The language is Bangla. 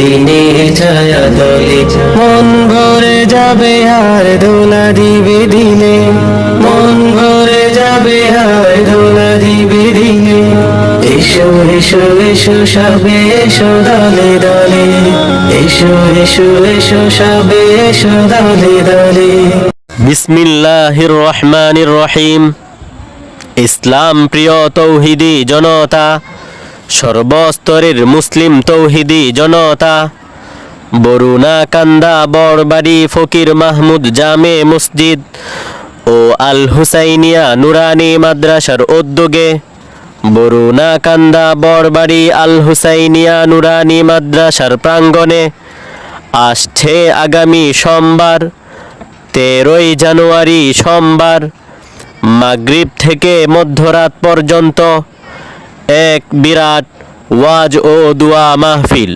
দিনের ছায়া তলে মন ভরে যাবে আর দোলা দিবে দিলে, মন ভরে যাবে আর দোলা দিবে দিলে। এসো এসো এসো সবে এসো দলে দলে, এসো এসো এসো সবে এসো দলে দলে। বিসমিল্লাহির রহমানির রহিম। ইসলাম প্রিয় তৌহিদি জনতা, সর্বস্তরের মুসলিম তৌহিদি জনতা, বরুণাকান্দা বড়বাড়ি ফকির মাহমুদ জামে মসজিদ ও আল হুসাইনিয়া নুরানি মাদ্রাসার উদ্যোগে বরুণাকান্দা বড়বাড়ি আল হুসাইনিয়া নুরানি মাদ্রাসার প্রাঙ্গণে আসছে আগামী সোমবার 13ই জানুয়ারি সোমবার মাগরিব থেকে মধ্যরাত পর্যন্ত এক বিরাট ওয়াজ ও দোয়া মাহফিল।